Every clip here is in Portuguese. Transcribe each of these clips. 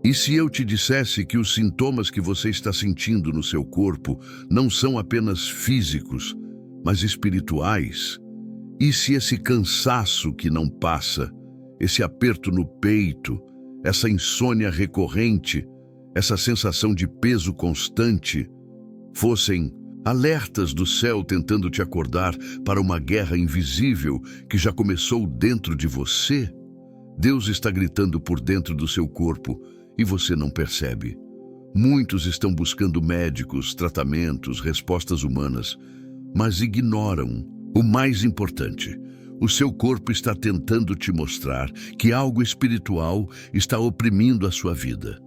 E se eu te dissesse que os sintomas que você está sentindo no seu corpo não são apenas físicos, mas espirituais? E se esse cansaço que não passa, esse aperto no peito, essa insônia recorrente, essa sensação de peso constante, fossem alertas do céu tentando te acordar para uma guerra invisível que já começou dentro de você? Deus está gritando por dentro do seu corpo e você não percebe. Muitos estão buscando médicos, tratamentos, respostas humanas, mas ignoram o mais importante. O seu corpo está tentando te mostrar que algo espiritual está oprimindo a sua vida.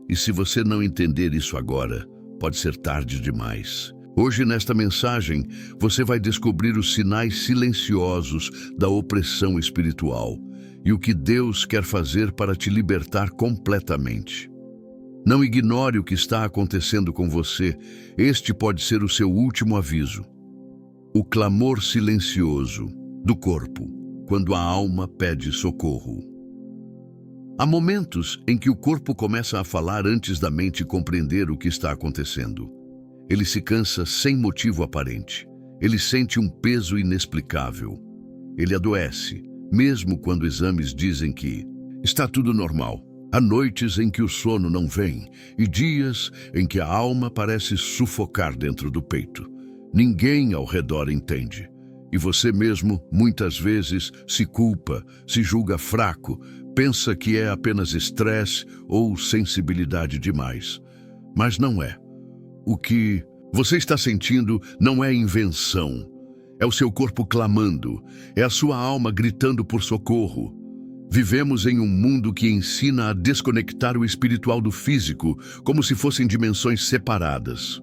E se você não entender isso agora, pode ser tarde demais. Hoje, nesta mensagem, você vai descobrir os sinais silenciosos da opressão espiritual e o que Deus quer fazer para te libertar completamente. Não ignore o que está acontecendo com você. Este pode ser o seu último aviso. O clamor silencioso do corpo, quando a alma pede socorro. Há momentos em que o corpo começa a falar antes da mente compreender o que está acontecendo. Ele se cansa sem motivo aparente. Ele sente um peso inexplicável. Ele adoece, mesmo quando exames dizem que está tudo normal. Há noites em que o sono não vem e dias em que a alma parece sufocar dentro do peito. Ninguém ao redor entende. E você mesmo, muitas vezes, se culpa, se julga fraco, pensa que é apenas estresse ou sensibilidade demais. Mas não é. O que você está sentindo não é invenção. É o seu corpo clamando, é a sua alma gritando por socorro. Vivemos em um mundo que ensina a desconectar o espiritual do físico, como se fossem dimensões separadas.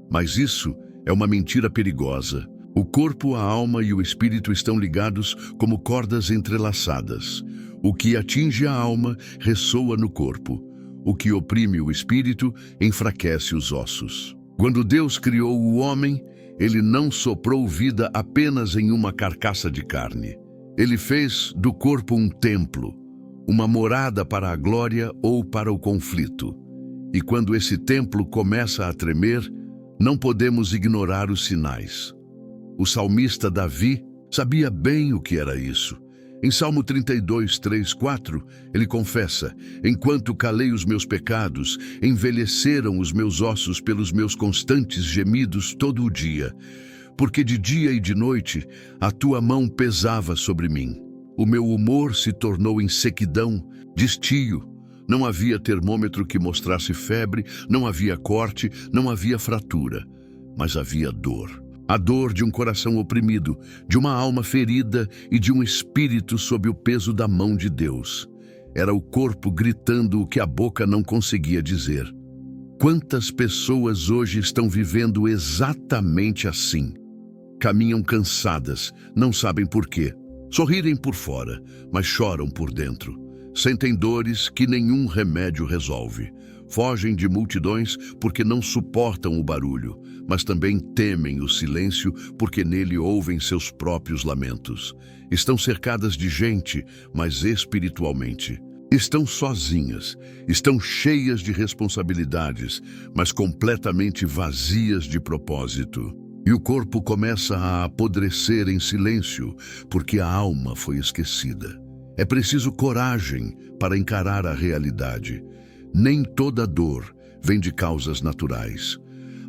Mas isso é uma mentira perigosa. O corpo, a alma e o espírito estão ligados como cordas entrelaçadas. O que atinge a alma ressoa no corpo. O que oprime o espírito enfraquece os ossos. Quando Deus criou o homem, ele não soprou vida apenas em uma carcaça de carne. Ele fez do corpo um templo, uma morada para a glória ou para o conflito. E quando esse templo começa a tremer, não podemos ignorar os sinais. O salmista Davi sabia bem o que era isso. Em Salmo 32, 3, 4, ele confessa: enquanto calei os meus pecados, envelheceram os meus ossos pelos meus constantes gemidos todo o dia. Porque de dia e de noite a tua mão pesava sobre mim. O meu humor se tornou em sequidão, destio. Não havia termômetro que mostrasse febre, não havia corte, não havia fratura, mas havia dor. A dor de um coração oprimido, de uma alma ferida e de um espírito sob o peso da mão de Deus. Era o corpo gritando o que a boca não conseguia dizer. Quantas pessoas hoje estão vivendo exatamente assim? Caminham cansadas, não sabem por quê. Sorrirem por fora, mas choram por dentro. Sentem dores que nenhum remédio resolve. Fogem de multidões porque não suportam o barulho, mas também temem o silêncio porque nele ouvem seus próprios lamentos. Estão cercadas de gente, mas espiritualmente. Estão sozinhas, estão cheias de responsabilidades, mas completamente vazias de propósito. E o corpo começa a apodrecer em silêncio porque a alma foi esquecida. É preciso coragem para encarar a realidade. Nem toda dor vem de causas naturais.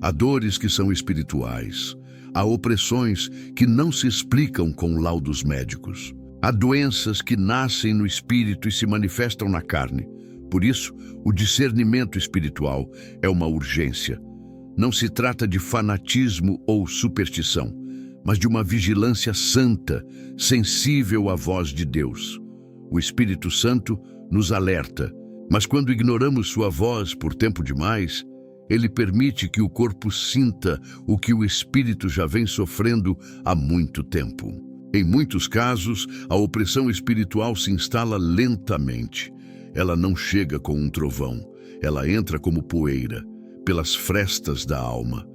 Há dores que são espirituais. Há opressões que não se explicam com laudos médicos. Há doenças que nascem no espírito e se manifestam na carne. Por isso, o discernimento espiritual é uma urgência. Não se trata de fanatismo ou superstição, mas de uma vigilância santa, sensível à voz de Deus. O Espírito Santo nos alerta, mas quando ignoramos sua voz por tempo demais, ele permite que o corpo sinta o que o espírito já vem sofrendo há muito tempo. Em muitos casos, a opressão espiritual se instala lentamente. Ela não chega com um trovão, ela entra como poeira, pelas frestas da alma.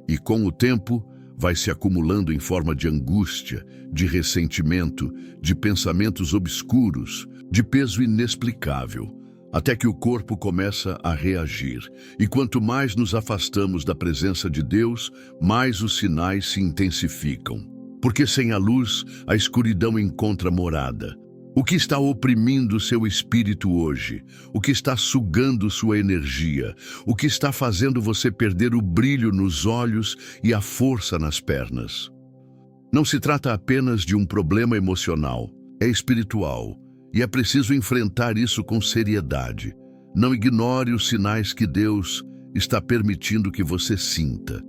E com o tempo, vai se acumulando em forma de angústia, de ressentimento, de pensamentos obscuros, de peso inexplicável. até que o corpo começa a reagir. E quanto mais nos afastamos da presença de Deus, mais os sinais se intensificam. Porque sem a luz, a escuridão encontra morada. O que está oprimindo seu espírito hoje? O que está sugando sua energia? O que está fazendo você perder o brilho nos olhos e a força nas pernas? Não se trata apenas de um problema emocional, é espiritual, e é preciso enfrentar isso com seriedade. Não ignore os sinais que Deus está permitindo que você sinta.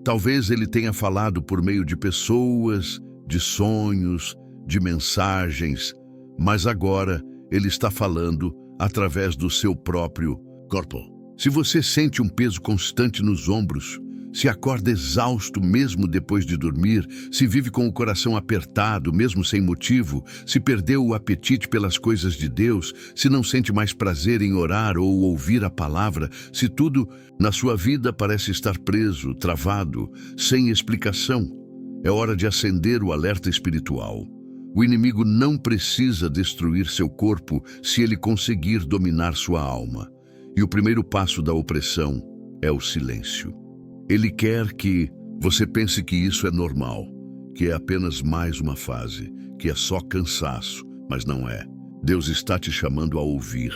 Talvez Ele tenha falado por meio de pessoas, de sonhos, de mensagens, mas agora Ele está falando através do seu próprio corpo. Se você sente um peso constante nos ombros, se acorda exausto mesmo depois de dormir, se vive com o coração apertado mesmo sem motivo, se perdeu o apetite pelas coisas de Deus, se não sente mais prazer em orar ou ouvir a palavra, se tudo na sua vida parece estar preso, travado, sem explicação, é hora de acender o alerta espiritual. O inimigo não precisa destruir seu corpo se ele conseguir dominar sua alma. E o primeiro passo da opressão é o silêncio. Ele quer que você pense que isso é normal, que é apenas mais uma fase, que é só cansaço, mas não é. Deus está te chamando a ouvir,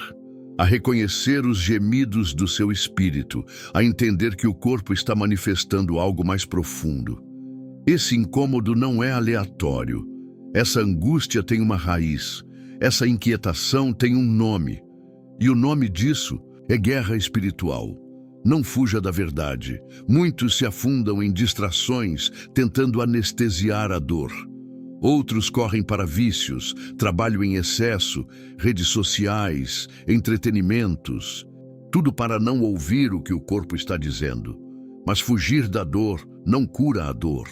a reconhecer os gemidos do seu espírito, a entender que o corpo está manifestando algo mais profundo. Esse incômodo não é aleatório. Essa angústia tem uma raiz, essa inquietação tem um nome, e o nome disso é guerra espiritual. Não fuja da verdade. Muitos se afundam em distrações, tentando anestesiar a dor. Outros correm para vícios, trabalho em excesso, redes sociais, entretenimentos. Tudo para não ouvir o que o corpo está dizendo. Mas fugir da dor não cura a dor.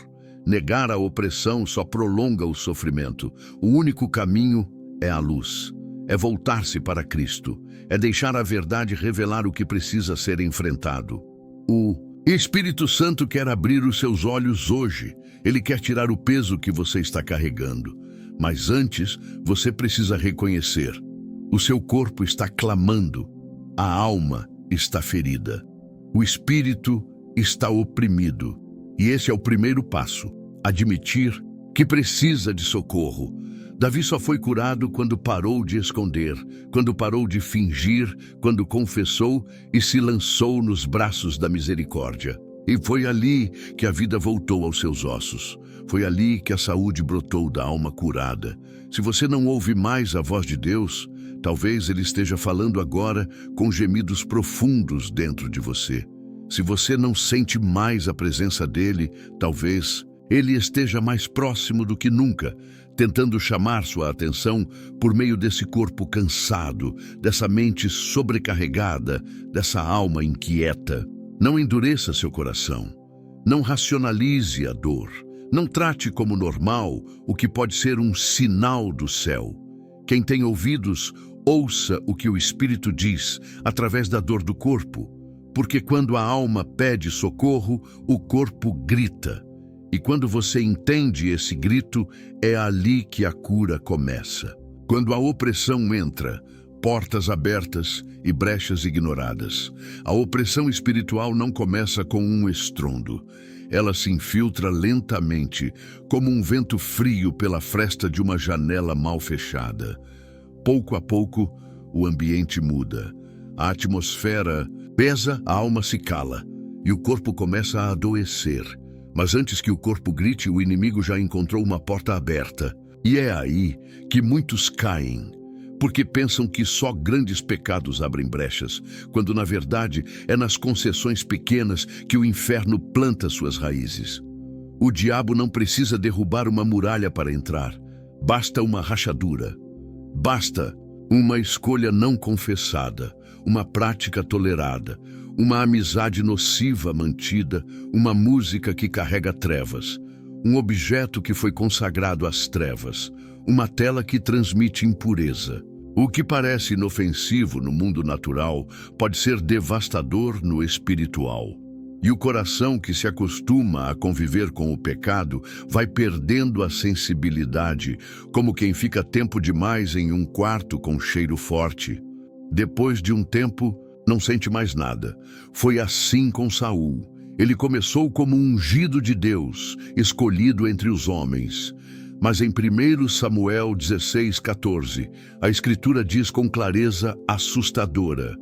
Negar a opressão só prolonga o sofrimento. O único caminho é a luz. É voltar-se para Cristo. É deixar a verdade revelar o que precisa ser enfrentado. O Espírito Santo quer abrir os seus olhos hoje. Ele quer tirar o peso que você está carregando. Mas antes, você precisa reconhecer. O seu corpo está clamando. A alma está ferida. O espírito está oprimido. E esse é o primeiro passo. Admitir que precisa de socorro. Davi só foi curado quando parou de esconder, quando parou de fingir, quando confessou e se lançou nos braços da misericórdia. E foi ali que a vida voltou aos seus ossos. Foi ali que a saúde brotou da alma curada. Se você não ouve mais a voz de Deus, talvez Ele esteja falando agora com gemidos profundos dentro de você. Se você não sente mais a presença dEle, talvez Ele esteja mais próximo do que nunca, tentando chamar sua atenção por meio desse corpo cansado, dessa mente sobrecarregada, dessa alma inquieta. Não endureça seu coração. Não racionalize a dor. Não trate como normal o que pode ser um sinal do céu. Quem tem ouvidos, ouça o que o Espírito diz através da dor do corpo, porque quando a alma pede socorro, o corpo grita. E quando você entende esse grito, é ali que a cura começa. Quando a opressão entra, portas abertas e brechas ignoradas. A opressão espiritual não começa com um estrondo. Ela se infiltra lentamente, como um vento frio pela fresta de uma janela mal fechada. Pouco a pouco, o ambiente muda. A atmosfera pesa, a alma se cala, e o corpo começa a adoecer. Mas antes que o corpo grite, o inimigo já encontrou uma porta aberta. E é aí que muitos caem, porque pensam que só grandes pecados abrem brechas, quando na verdade é nas concessões pequenas que o inferno planta suas raízes. O diabo não precisa derrubar uma muralha para entrar. Basta uma rachadura. Basta uma escolha não confessada, uma prática tolerada, uma amizade nociva mantida, uma música que carrega trevas, um objeto que foi consagrado às trevas, uma tela que transmite impureza. O que parece inofensivo no mundo natural pode ser devastador no espiritual. E o coração que se acostuma a conviver com o pecado vai perdendo a sensibilidade, como quem fica tempo demais em um quarto com cheiro forte. Depois de um tempo, não sente mais nada. Foi assim com Saul. Ele começou como um ungido de Deus, escolhido entre os homens. Mas em 1 Samuel 16:14, a Escritura diz com clareza assustadora: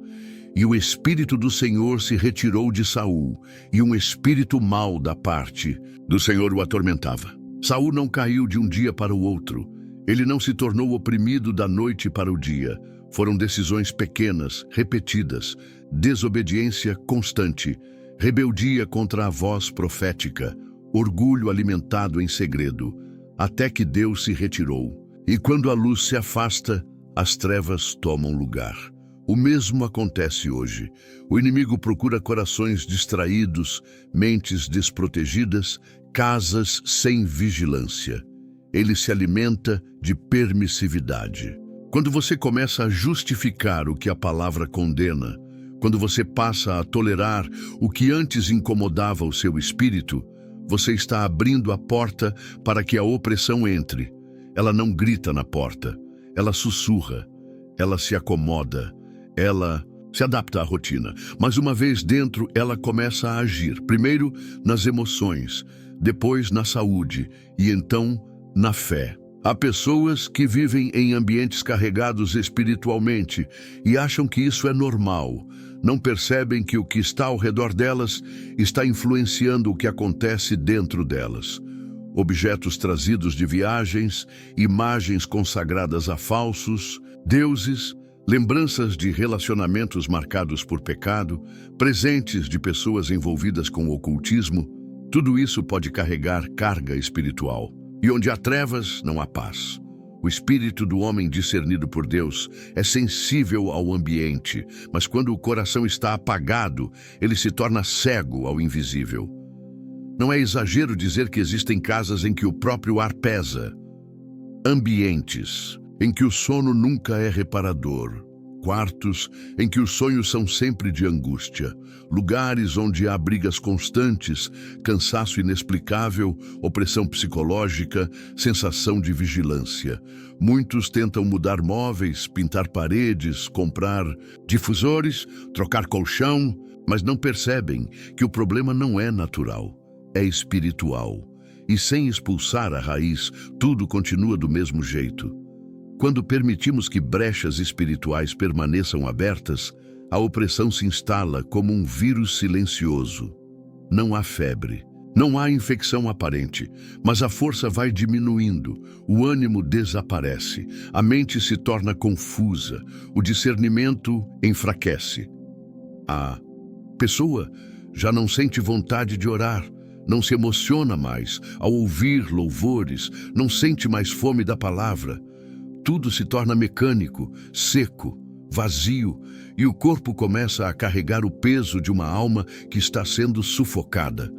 "E o Espírito do Senhor se retirou de Saul, e um espírito mau da parte do Senhor o atormentava." Saul não caiu de um dia para o outro. Ele não se tornou oprimido da noite para o dia. Foram decisões pequenas, repetidas, desobediência constante, rebeldia contra a voz profética, orgulho alimentado em segredo, até que Deus se retirou. E quando a luz se afasta, as trevas tomam lugar. O mesmo acontece hoje. O inimigo procura corações distraídos, mentes desprotegidas, casas sem vigilância. Ele se alimenta de permissividade. Quando você começa a justificar o que a palavra condena, quando você passa a tolerar o que antes incomodava o seu espírito, você está abrindo a porta para que a opressão entre. Ela não grita na porta, ela sussurra, ela se acomoda, ela se adapta à rotina. Mas uma vez dentro, ela começa a agir, primeiro nas emoções, depois na saúde e então na fé. Há pessoas que vivem em ambientes carregados espiritualmente e acham que isso é normal. Não percebem que o que está ao redor delas está influenciando o que acontece dentro delas. Objetos trazidos de viagens, imagens consagradas a falsos, deuses, lembranças de relacionamentos marcados por pecado, presentes de pessoas envolvidas com o ocultismo, tudo isso pode carregar carga espiritual. E onde há trevas, não há paz. O espírito do homem discernido por Deus é sensível ao ambiente, mas quando o coração está apagado, ele se torna cego ao invisível. Não é exagero dizer que existem casas em que o próprio ar pesa, ambientes em que o sono nunca é reparador, quartos em que os sonhos são sempre de angústia, lugares onde há brigas constantes, cansaço inexplicável, opressão psicológica, sensação de vigilância. Muitos tentam mudar móveis, pintar paredes, comprar difusores, trocar colchão, mas não percebem que o problema não é natural, é espiritual. E sem expulsar a raiz, tudo continua do mesmo jeito. Quando permitimos que brechas espirituais permaneçam abertas, a opressão se instala como um vírus silencioso. Não há febre, não há infecção aparente, mas a força vai diminuindo, o ânimo desaparece, a mente se torna confusa, o discernimento enfraquece. A pessoa já não sente vontade de orar, não se emociona mais ao ouvir louvores, não sente mais fome da palavra. Tudo se torna mecânico, seco, vazio, e o corpo começa a carregar o peso de uma alma que está sendo sufocada.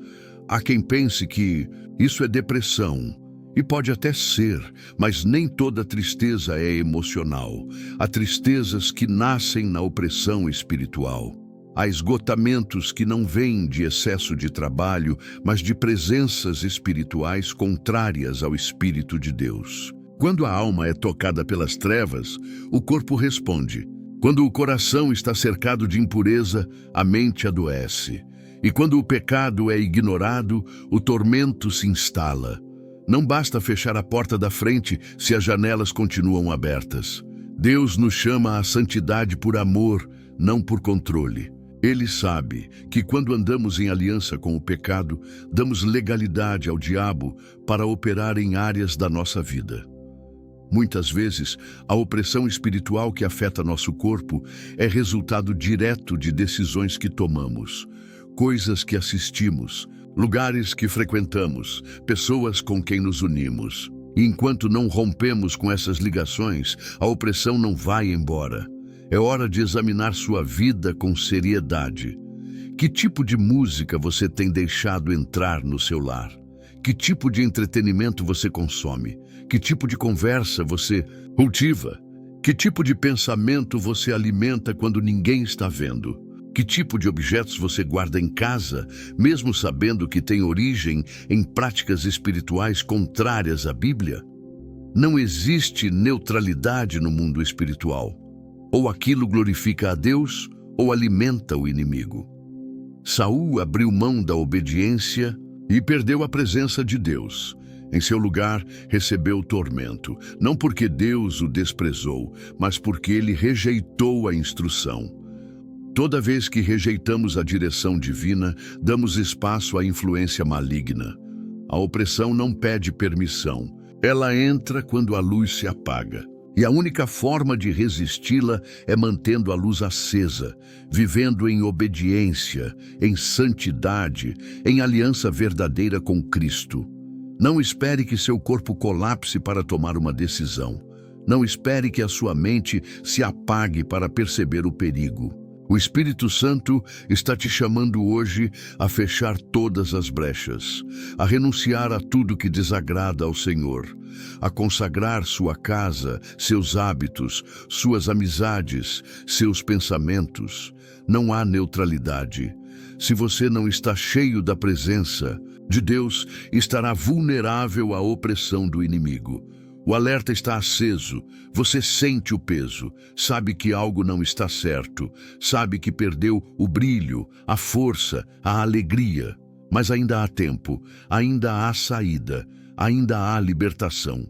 Há quem pense que isso é depressão, e pode até ser, mas nem toda tristeza é emocional. Há tristezas que nascem na opressão espiritual. Há esgotamentos que não vêm de excesso de trabalho, mas de presenças espirituais contrárias ao Espírito de Deus. Quando a alma é tocada pelas trevas, o corpo responde. Quando o coração está cercado de impureza, a mente adoece. E quando o pecado é ignorado, o tormento se instala. Não basta fechar a porta da frente se as janelas continuam abertas. Deus nos chama à santidade por amor, não por controle. Ele sabe que quando andamos em aliança com o pecado, damos legalidade ao diabo para operar em áreas da nossa vida. Muitas vezes, a opressão espiritual que afeta nosso corpo é resultado direto de decisões que tomamos, coisas que assistimos, lugares que frequentamos, pessoas com quem nos unimos. E enquanto não rompemos com essas ligações, a opressão não vai embora. É hora de examinar sua vida com seriedade. Que tipo de música você tem deixado entrar no seu lar? Que tipo de entretenimento você consome? Que tipo de conversa você cultiva? Que tipo de pensamento você alimenta quando ninguém está vendo? Que tipo de objetos você guarda em casa, mesmo sabendo que tem origem em práticas espirituais contrárias à Bíblia? Não existe neutralidade no mundo espiritual. Ou aquilo glorifica a Deus, ou alimenta o inimigo. Saul abriu mão da obediência e perdeu a presença de Deus. Em seu lugar, recebeu tormento, não porque Deus o desprezou, mas porque ele rejeitou a instrução. Toda vez que rejeitamos a direção divina, damos espaço à influência maligna. A opressão não pede permissão. Ela entra quando a luz se apaga. E a única forma de resisti-la é mantendo a luz acesa, vivendo em obediência, em santidade, em aliança verdadeira com Cristo. Não espere que seu corpo colapse para tomar uma decisão. Não espere que a sua mente se apague para perceber o perigo. O Espírito Santo está te chamando hoje a fechar todas as brechas, a renunciar a tudo que desagrada ao Senhor, a consagrar sua casa, seus hábitos, suas amizades, seus pensamentos. Não há neutralidade. Se você não está cheio da presença de Deus, estará vulnerável à opressão do inimigo. O alerta está aceso, você sente o peso, sabe que algo não está certo, sabe que perdeu o brilho, a força, a alegria. Mas ainda há tempo, ainda há saída, ainda há libertação.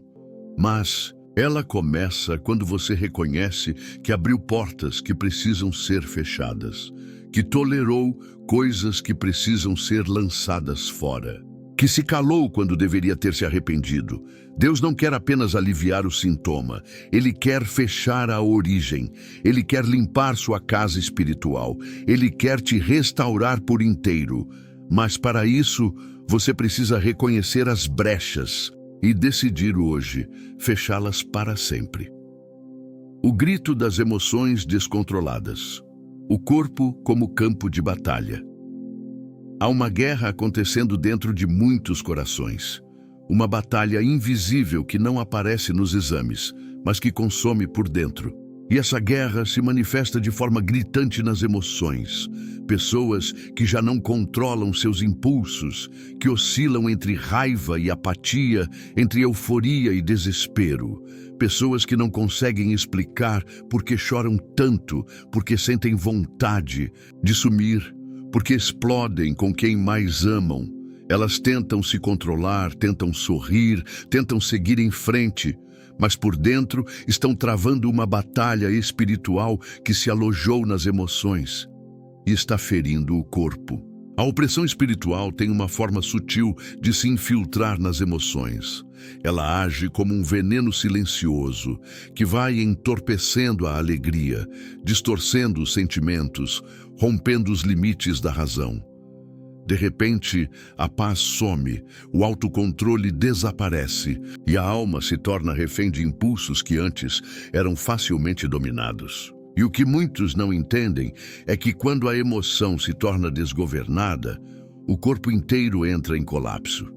Mas ela começa quando você reconhece que abriu portas que precisam ser fechadas, que tolerou coisas que precisam ser lançadas fora, que se calou quando deveria ter se arrependido. Deus não quer apenas aliviar o sintoma, Ele quer fechar a origem, Ele quer limpar sua casa espiritual, Ele quer te restaurar por inteiro. Mas para isso, você precisa reconhecer as brechas e decidir hoje fechá-las para sempre. O grito das emoções descontroladas. O corpo como campo de batalha. Há uma guerra acontecendo dentro de muitos corações. Uma batalha invisível que não aparece nos exames, mas que consome por dentro. E essa guerra se manifesta de forma gritante nas emoções. Pessoas que já não controlam seus impulsos, que oscilam entre raiva e apatia, entre euforia e desespero. Pessoas que não conseguem explicar por que choram tanto, porque sentem vontade de sumir, porque explodem com quem mais amam. Elas tentam se controlar, tentam sorrir, tentam seguir em frente, mas por dentro estão travando uma batalha espiritual que se alojou nas emoções e está ferindo o corpo. A opressão espiritual tem uma forma sutil de se infiltrar nas emoções. Ela age como um veneno silencioso que vai entorpecendo a alegria, distorcendo os sentimentos, rompendo os limites da razão. De repente, a paz some, o autocontrole desaparece e a alma se torna refém de impulsos que antes eram facilmente dominados. E o que muitos não entendem é que quando a emoção se torna desgovernada, o corpo inteiro entra em colapso.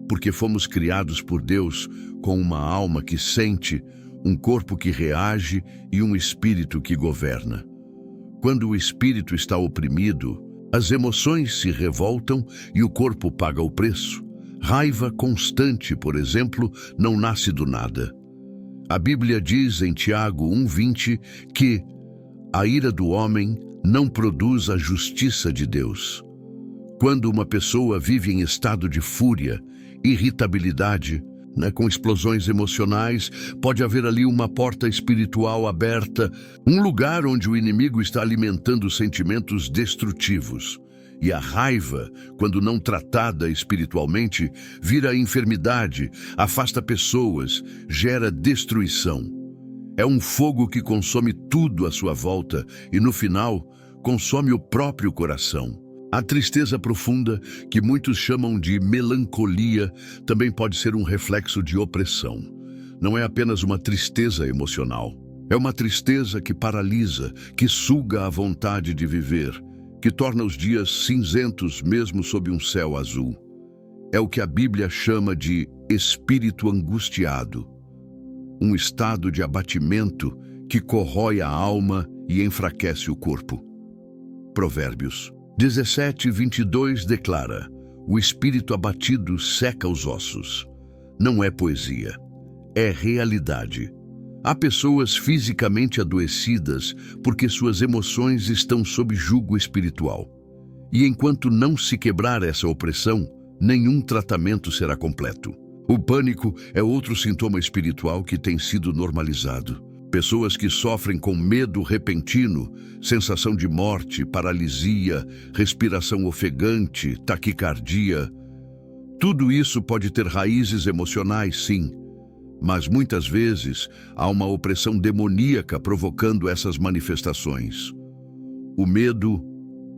Porque fomos criados por Deus com uma alma que sente, um corpo que reage e um espírito que governa. Quando o espírito está oprimido, as emoções se revoltam e o corpo paga o preço. Raiva constante, por exemplo, não nasce do nada. A Bíblia diz em Tiago 1:20 que a ira do homem não produz a justiça de Deus. Quando uma pessoa vive em estado de fúria, irritabilidade, com explosões emocionais, pode haver ali uma porta espiritual aberta, um lugar onde o inimigo está alimentando sentimentos destrutivos. E a raiva, quando não tratada espiritualmente, vira enfermidade, afasta pessoas, gera destruição. É um fogo que consome tudo à sua volta e, no final, consome o próprio coração. A tristeza profunda, que muitos chamam de melancolia, também pode ser um reflexo de opressão. Não é apenas uma tristeza emocional. É uma tristeza que paralisa, que suga a vontade de viver, que torna os dias cinzentos mesmo sob um céu azul. É o que a Bíblia chama de espírito angustiado. Um estado de abatimento que corrói a alma e enfraquece o corpo. Provérbios 17:22 declara: o espírito abatido seca os ossos. Não é poesia, é realidade. Há pessoas fisicamente adoecidas porque suas emoções estão sob jugo espiritual. E enquanto não se quebrar essa opressão, nenhum tratamento será completo. O pânico é outro sintoma espiritual que tem sido normalizado. Pessoas que sofrem com medo repentino, sensação de morte, paralisia, respiração ofegante, taquicardia. Tudo isso pode ter raízes emocionais, sim, mas muitas vezes há uma opressão demoníaca provocando essas manifestações. O medo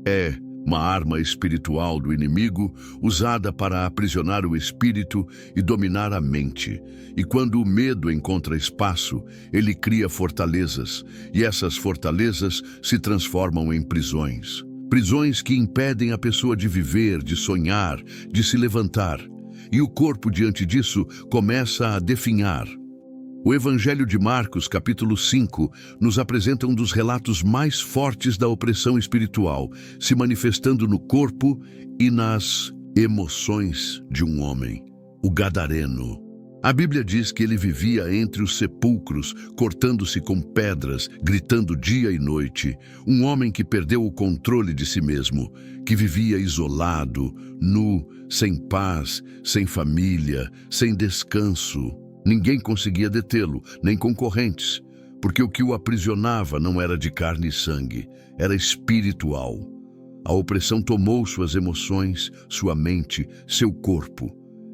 é uma arma espiritual do inimigo usada para aprisionar o espírito e dominar a mente. E quando o medo encontra espaço, ele cria fortalezas, e essas fortalezas se transformam em prisões. Prisões que impedem a pessoa de viver, de sonhar, de se levantar. E o corpo, diante disso, começa a definhar. O Evangelho de Marcos, capítulo 5, nos apresenta um dos relatos mais fortes da opressão espiritual, se manifestando no corpo e nas emoções de um homem, o gadareno. A Bíblia diz que ele vivia entre os sepulcros, cortando-se com pedras, gritando dia e noite. Um homem que perdeu o controle de si mesmo, que vivia isolado, nu, sem paz, sem família, sem descanso. Ninguém conseguia detê-lo, nem concorrentes, porque o que o aprisionava não era de carne e sangue, era espiritual. A opressão tomou suas emoções, sua mente, seu corpo,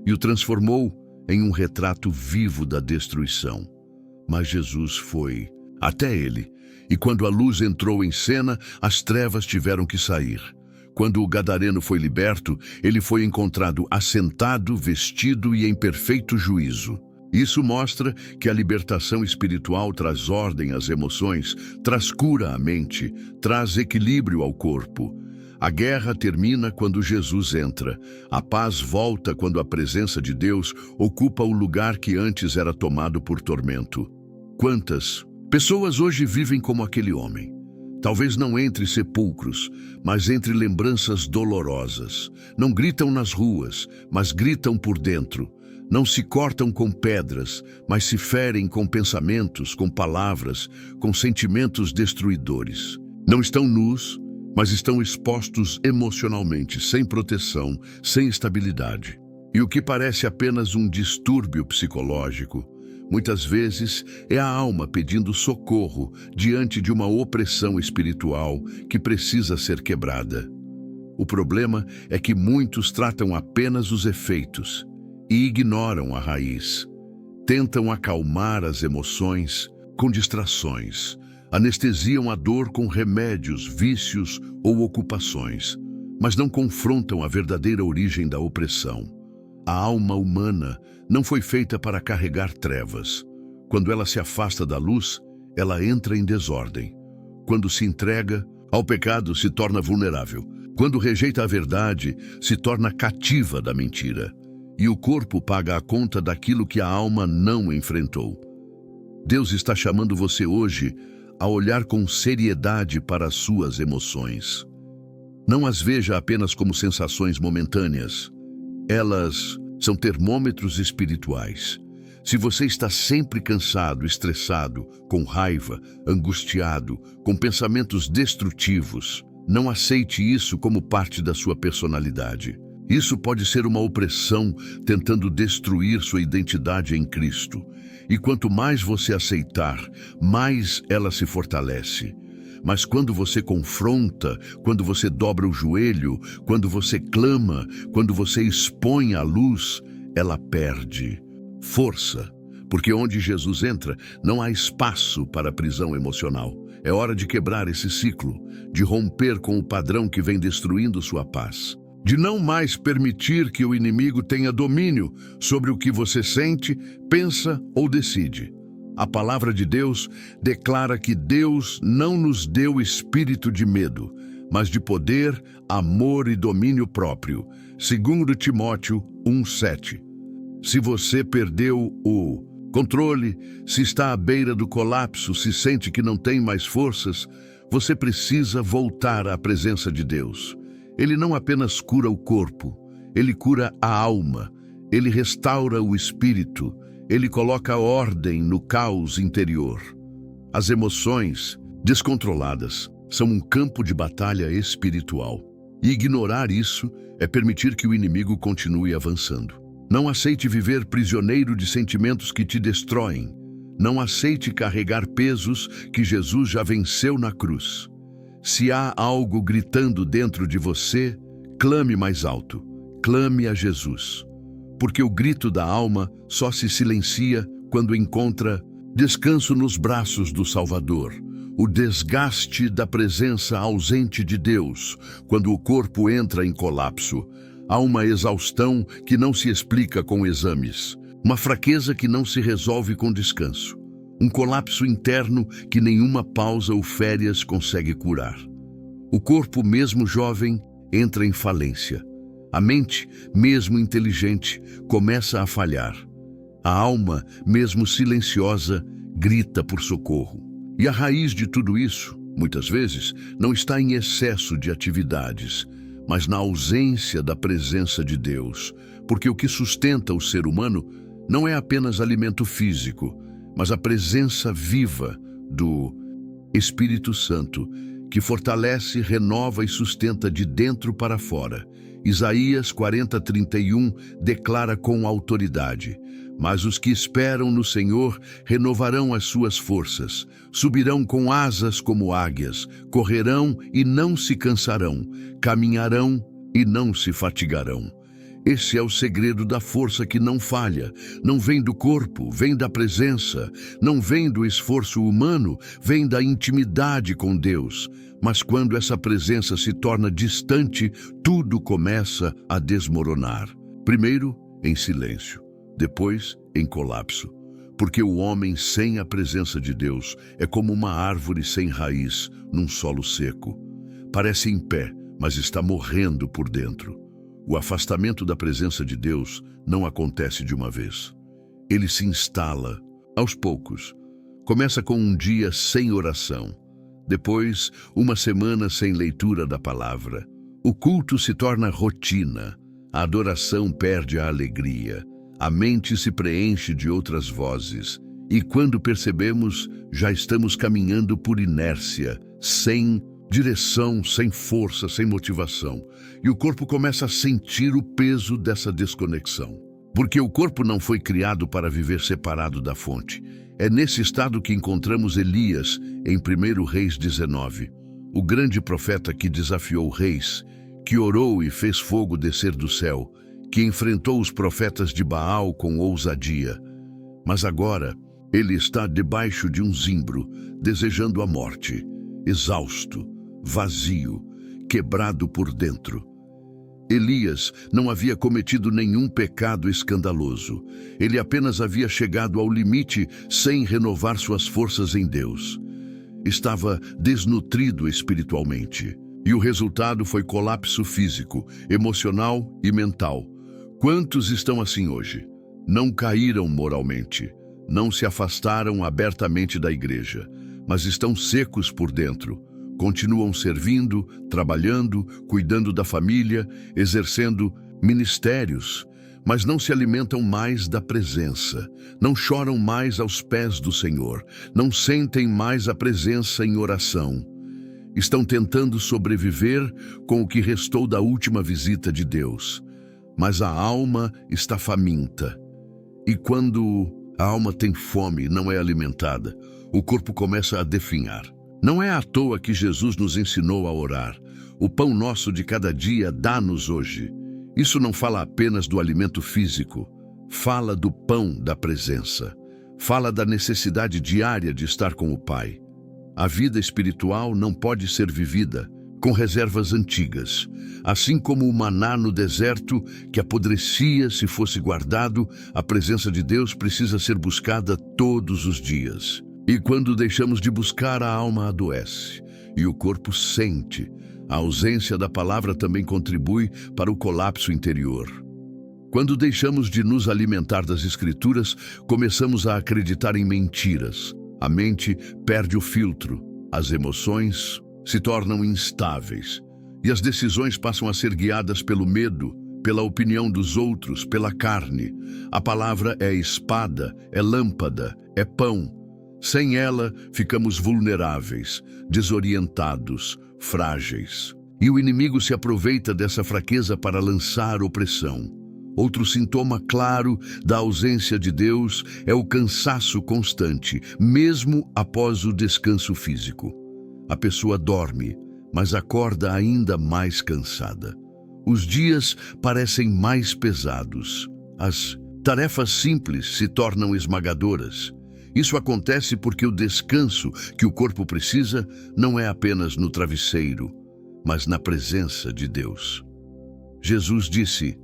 e o transformou em um retrato vivo da destruição. Mas Jesus foi até ele, e quando a luz entrou em cena, as trevas tiveram que sair. Quando o gadareno foi liberto, ele foi encontrado assentado, vestido e em perfeito juízo. Isso mostra que a libertação espiritual traz ordem às emoções, traz cura à mente, traz equilíbrio ao corpo. A guerra termina quando Jesus entra. A paz volta quando a presença de Deus ocupa o lugar que antes era tomado por tormento. Quantas pessoas hoje vivem como aquele homem? Talvez não entre sepulcros, mas entre lembranças dolorosas. Não gritam nas ruas, mas gritam por dentro. Não se cortam com pedras, mas se ferem com pensamentos, com palavras, com sentimentos destruidores. Não estão nus, mas estão expostos emocionalmente, sem proteção, sem estabilidade. E o que parece apenas um distúrbio psicológico, muitas vezes é a alma pedindo socorro diante de uma opressão espiritual que precisa ser quebrada. O problema é que muitos tratam apenas os efeitos e ignoram a raiz. Tentam acalmar as emoções com distrações, anestesiam a dor com remédios, vícios ou ocupações, mas não confrontam a verdadeira origem da opressão. A alma humana não foi feita para carregar trevas. Quando ela se afasta da luz, ela entra em desordem. Quando se entrega ao pecado, se torna vulnerável. Quando rejeita a verdade, se torna cativa da mentira. E o corpo paga a conta daquilo que a alma não enfrentou. Deus está chamando você hoje a olhar com seriedade para as suas emoções. Não as veja apenas como sensações momentâneas. Elas são termômetros espirituais. Se você está sempre cansado, estressado, com raiva, angustiado, com pensamentos destrutivos, não aceite isso como parte da sua personalidade. Isso pode ser uma opressão tentando destruir sua identidade em Cristo. E quanto mais você aceitar, mais ela se fortalece. Mas quando você confronta, quando você dobra o joelho, quando você clama, quando você expõe a luz, ela perde força. Porque onde Jesus entra, não há espaço para prisão emocional. É hora de quebrar esse ciclo, de romper com o padrão que vem destruindo sua paz. De não mais permitir que o inimigo tenha domínio sobre o que você sente, pensa ou decide. A palavra de Deus declara que Deus não nos deu espírito de medo, mas de poder, amor e domínio próprio. 2 Timóteo 1:7. Se você perdeu o controle, se está à beira do colapso, se sente que não tem mais forças, você precisa voltar à presença de Deus. Ele não apenas cura o corpo, ele cura a alma, ele restaura o espírito, Ele coloca ordem no caos interior. As emoções, descontroladas, são um campo de batalha espiritual. E ignorar isso é permitir que o inimigo continue avançando. Não aceite viver prisioneiro de sentimentos que te destroem. Não aceite carregar pesos que Jesus já venceu na cruz. Se há algo gritando dentro de você, clame mais alto. Clame a Jesus. Porque o grito da alma só se silencia quando encontra descanso nos braços do Salvador. O desgaste da presença ausente de Deus, quando o corpo entra em colapso. Há uma exaustão que não se explica com exames. Uma fraqueza que não se resolve com descanso. Um colapso interno que nenhuma pausa ou férias consegue curar. O corpo, mesmo jovem, entra em falência. A mente, mesmo inteligente, começa a falhar. A alma, mesmo silenciosa, grita por socorro. E a raiz de tudo isso, muitas vezes, não está em excesso de atividades, mas na ausência da presença de Deus. Porque o que sustenta o ser humano não é apenas alimento físico, mas a presença viva do Espírito Santo, que fortalece, renova e sustenta de dentro para fora. Isaías 40:31 declara com autoridade: mas os que esperam no Senhor renovarão as suas forças, subirão com asas como águias, correrão e não se cansarão, caminharão e não se fatigarão. Esse é o segredo da força que não falha. Não vem do corpo, vem da presença. Não vem do esforço humano, vem da intimidade com Deus. Mas quando essa presença se torna distante, tudo começa a desmoronar. Primeiro, em silêncio. Depois, em colapso. Porque o homem sem a presença de Deus é como uma árvore sem raiz num solo seco. Parece em pé, mas está morrendo por dentro. O afastamento da presença de Deus não acontece de uma vez. Ele se instala aos poucos. Começa com um dia sem oração. Depois, uma semana sem leitura da palavra. O culto se torna rotina. A adoração perde a alegria. A mente se preenche de outras vozes. E quando percebemos, já estamos caminhando por inércia, sem direção, sem força, sem motivação. E o corpo começa a sentir o peso dessa desconexão. Porque o corpo não foi criado para viver separado da fonte. É nesse estado que encontramos Elias em 1 Reis 19. O grande profeta que desafiou reis, que orou e fez fogo descer do céu, que enfrentou os profetas de Baal com ousadia. Mas agora, ele está debaixo de um zimbro, desejando a morte, exausto, vazio, quebrado por dentro. Elias não havia cometido nenhum pecado escandaloso. Ele apenas havia chegado ao limite sem renovar suas forças em Deus. Estava desnutrido espiritualmente. E o resultado foi colapso físico, emocional e mental. Quantos estão assim hoje? Não caíram moralmente, não se afastaram abertamente da igreja, mas estão secos por dentro. Continuam servindo, trabalhando, cuidando da família, exercendo ministérios, mas não se alimentam mais da presença, não choram mais aos pés do Senhor, não sentem mais a presença em oração. Estão tentando sobreviver com o que restou da última visita de Deus, mas a alma está faminta. E quando a alma tem fome e não é alimentada, o corpo começa a definhar. Não é à toa que Jesus nos ensinou a orar. O pão nosso de cada dia dá-nos hoje. Isso não fala apenas do alimento físico, fala do pão da presença. Fala da necessidade diária de estar com o Pai. A vida espiritual não pode ser vivida com reservas antigas. Assim como o maná no deserto, que apodrecia se fosse guardado, a presença de Deus precisa ser buscada todos os dias. E quando deixamos de buscar, a alma adoece e o corpo sente. A ausência da palavra também contribui para o colapso interior. Quando deixamos de nos alimentar das Escrituras, começamos a acreditar em mentiras. A mente perde o filtro, as emoções se tornam instáveis e as decisões passam a ser guiadas pelo medo, pela opinião dos outros, pela carne. A palavra é espada, é lâmpada, é pão. Sem ela, ficamos vulneráveis, desorientados, frágeis. E o inimigo se aproveita dessa fraqueza para lançar opressão. Outro sintoma claro da ausência de Deus é o cansaço constante, mesmo após o descanso físico. A pessoa dorme, mas acorda ainda mais cansada. Os dias parecem mais pesados. As tarefas simples se tornam esmagadoras. Isso acontece porque o descanso que o corpo precisa não é apenas no travesseiro, mas na presença de Deus. Jesus disse: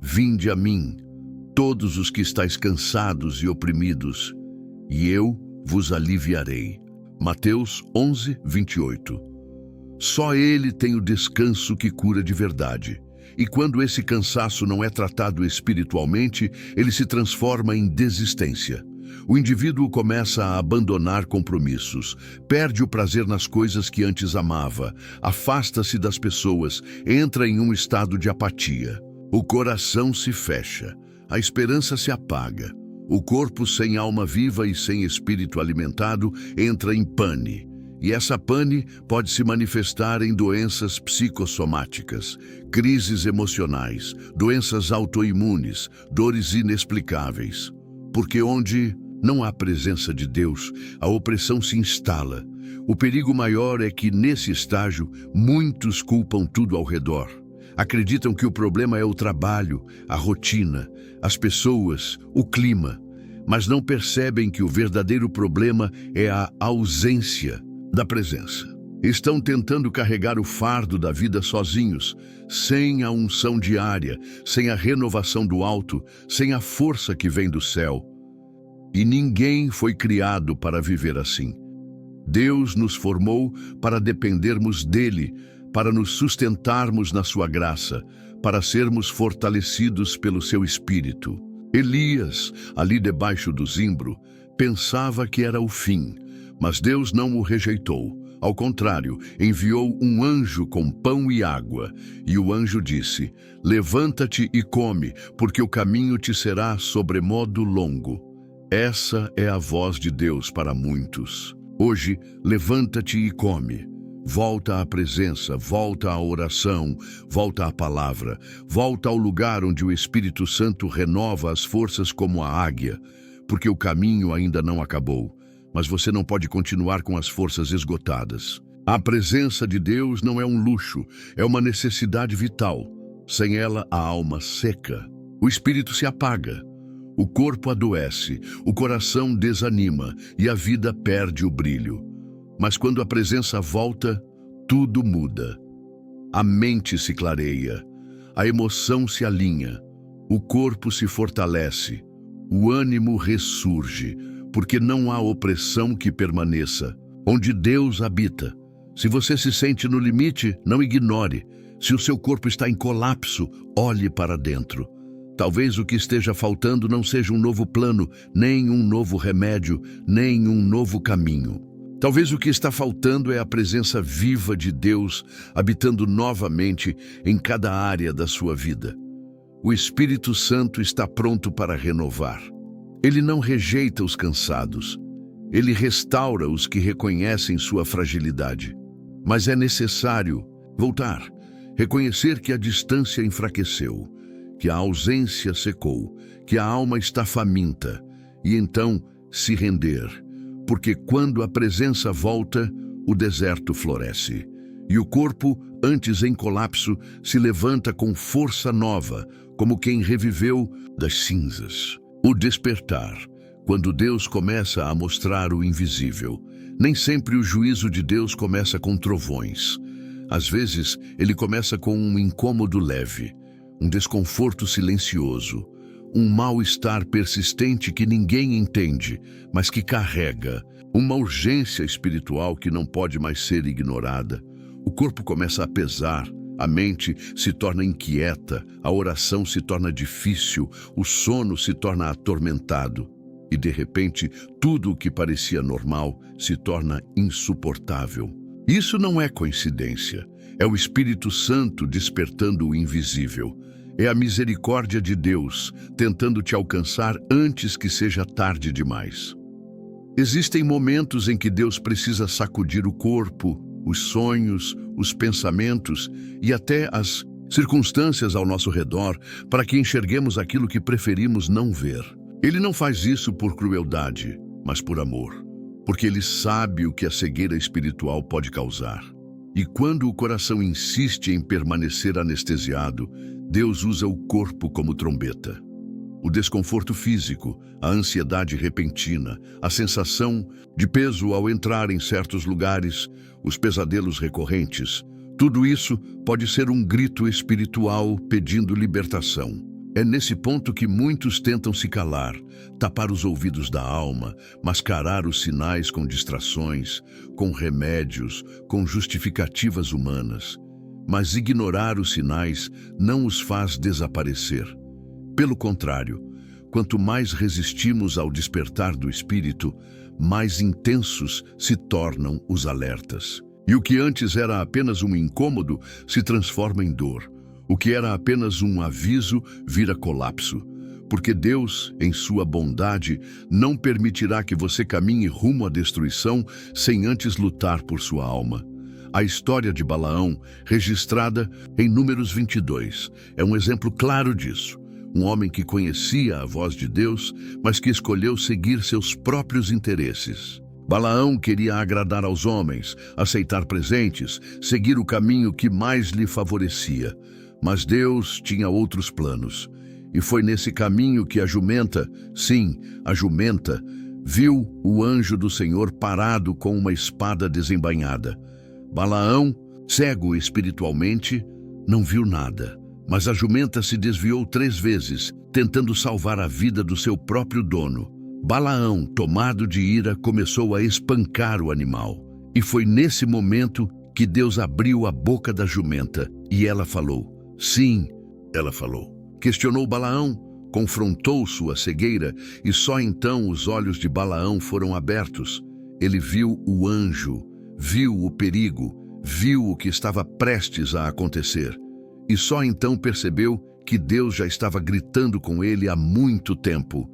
"Vinde a mim, todos os que estáis cansados e oprimidos, e eu vos aliviarei." Mateus 11, 28. Só Ele tem o descanso que cura de verdade. E quando esse cansaço não é tratado espiritualmente, ele se transforma em desistência. O indivíduo começa a abandonar compromissos, perde o prazer nas coisas que antes amava, afasta-se das pessoas, entra em um estado de apatia. O coração se fecha, a esperança se apaga. O corpo sem alma viva e sem espírito alimentado entra em pane. E essa pane pode se manifestar em doenças psicossomáticas, crises emocionais, doenças autoimunes, dores inexplicáveis. Porque onde não há presença de Deus, a opressão se instala. O perigo maior é que, nesse estágio, muitos culpam tudo ao redor. Acreditam que o problema é o trabalho, a rotina, as pessoas, o clima, mas não percebem que o verdadeiro problema é a ausência da presença. Estão tentando carregar o fardo da vida sozinhos, sem a unção diária, sem a renovação do alto, sem a força que vem do céu. E ninguém foi criado para viver assim. Deus nos formou para dependermos dele, para nos sustentarmos na sua graça, para sermos fortalecidos pelo seu Espírito. Elias, ali debaixo do zimbro, pensava que era o fim, mas Deus não o rejeitou. Ao contrário, enviou um anjo com pão e água, e o anjo disse: "Levanta-te e come, porque o caminho te será sobremodo longo." Essa é a voz de Deus para muitos. Hoje, levanta-te e come. Volta à presença, volta à oração, volta à palavra, volta ao lugar onde o Espírito Santo renova as forças como a águia, porque o caminho ainda não acabou, mas você não pode continuar com as forças esgotadas. A presença de Deus não é um luxo, é uma necessidade vital. Sem ela, a alma seca. O espírito se apaga. O corpo adoece, o coração desanima e a vida perde o brilho. Mas quando a presença volta, tudo muda. A mente se clareia, a emoção se alinha, o corpo se fortalece, o ânimo ressurge, porque não há opressão que permaneça. Onde Deus habita. Se você se sente no limite, não ignore. Se o seu corpo está em colapso, olhe para dentro. Talvez o que esteja faltando não seja um novo plano, nem um novo remédio, nem um novo caminho. Talvez o que está faltando é a presença viva de Deus habitando novamente em cada área da sua vida. O Espírito Santo está pronto para renovar. Ele não rejeita os cansados. Ele restaura os que reconhecem sua fragilidade. Mas é necessário voltar, reconhecer que a distância enfraqueceu, que a ausência secou, que a alma está faminta, e então se render, porque quando a presença volta, o deserto floresce, e o corpo, antes em colapso, se levanta com força nova, como quem reviveu das cinzas. O despertar, quando Deus começa a mostrar o invisível. Nem sempre o juízo de Deus começa com trovões. Às vezes, ele começa com um incômodo leve, um desconforto silencioso, um mal-estar persistente que ninguém entende, mas que carrega, uma urgência espiritual que não pode mais ser ignorada. O corpo começa a pesar, a mente se torna inquieta, a oração se torna difícil, o sono se torna atormentado. E, de repente, tudo o que parecia normal se torna insuportável. Isso não é coincidência. É o Espírito Santo despertando o invisível. É a misericórdia de Deus tentando te alcançar antes que seja tarde demais. Existem momentos em que Deus precisa sacudir o corpo, os sonhos, os pensamentos e até as circunstâncias ao nosso redor para que enxerguemos aquilo que preferimos não ver. Ele não faz isso por crueldade, mas por amor, porque Ele sabe o que a cegueira espiritual pode causar. E quando o coração insiste em permanecer anestesiado, Deus usa o corpo como trombeta. O desconforto físico, a ansiedade repentina, a sensação de peso ao entrar em certos lugares, os pesadelos recorrentes, tudo isso pode ser um grito espiritual pedindo libertação. É nesse ponto que muitos tentam se calar, tapar os ouvidos da alma, mascarar os sinais com distrações, com remédios, com justificativas humanas. Mas ignorar os sinais não os faz desaparecer. Pelo contrário, quanto mais resistimos ao despertar do espírito, mais intensos se tornam os alertas. E o que antes era apenas um incômodo se transforma em dor. O que era apenas um aviso vira colapso, porque Deus, em sua bondade, não permitirá que você caminhe rumo à destruição sem antes lutar por sua alma. A história de Balaão, registrada em Números 22, é um exemplo claro disso. Um homem que conhecia a voz de Deus, mas que escolheu seguir seus próprios interesses. Balaão queria agradar aos homens, aceitar presentes, seguir o caminho que mais lhe favorecia. Mas Deus tinha outros planos. E foi nesse caminho que a jumenta, sim, a jumenta, viu o anjo do Senhor parado com uma espada desembainhada. Balaão, cego espiritualmente, não viu nada. Mas a jumenta se desviou 3 vezes, tentando salvar a vida do seu próprio dono. Balaão, tomado de ira, começou a espancar o animal. E foi nesse momento que Deus abriu a boca da jumenta e ela falou. Sim, ela falou. Questionou Balaão, confrontou sua cegueira e só então os olhos de Balaão foram abertos. Ele viu o anjo, viu o perigo, viu o que estava prestes a acontecer. E só então percebeu que Deus já estava gritando com ele há muito tempo.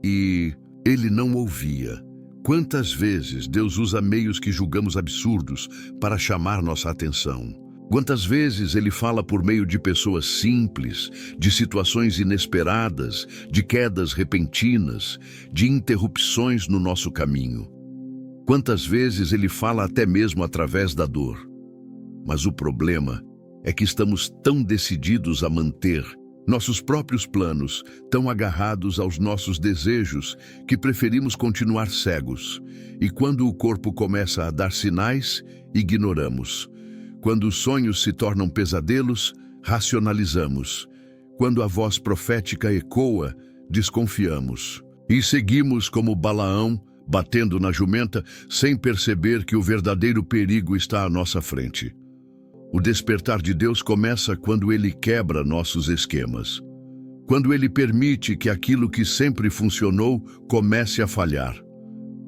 E ele não ouvia. Quantas vezes Deus usa meios que julgamos absurdos para chamar nossa atenção? Quantas vezes Ele fala por meio de pessoas simples, de situações inesperadas, de quedas repentinas, de interrupções no nosso caminho? Quantas vezes Ele fala até mesmo através da dor? Mas o problema é que estamos tão decididos a manter nossos próprios planos, tão agarrados aos nossos desejos, que preferimos continuar cegos. E quando o corpo começa a dar sinais, ignoramos. Quando os sonhos se tornam pesadelos, racionalizamos. Quando a voz profética ecoa, desconfiamos. E seguimos como Balaão, batendo na jumenta, sem perceber que o verdadeiro perigo está à nossa frente. O despertar de Deus começa quando Ele quebra nossos esquemas. Quando Ele permite que aquilo que sempre funcionou comece a falhar.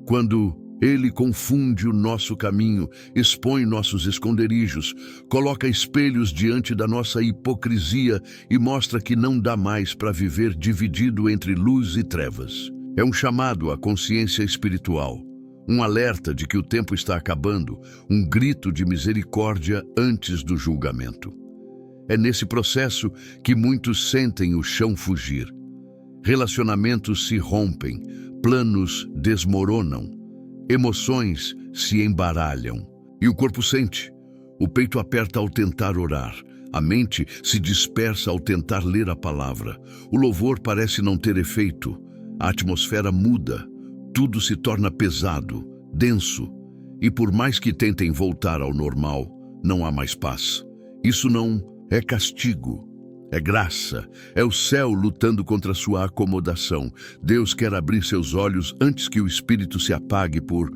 Quando Ele confunde o nosso caminho, expõe nossos esconderijos, coloca espelhos diante da nossa hipocrisia e mostra que não dá mais para viver dividido entre luz e trevas. É um chamado à consciência espiritual, um alerta de que o tempo está acabando, um grito de misericórdia antes do julgamento. É nesse processo que muitos sentem o chão fugir. Relacionamentos se rompem, planos desmoronam, emoções se embaralham. E o corpo sente. O peito aperta ao tentar orar. A mente se dispersa ao tentar ler a palavra. O louvor parece não ter efeito. A atmosfera muda. Tudo se torna pesado, denso. E por mais que tentem voltar ao normal, não há mais paz. Isso não é castigo. É graça, é o céu lutando contra sua acomodação. Deus quer abrir seus olhos antes que o espírito se apague por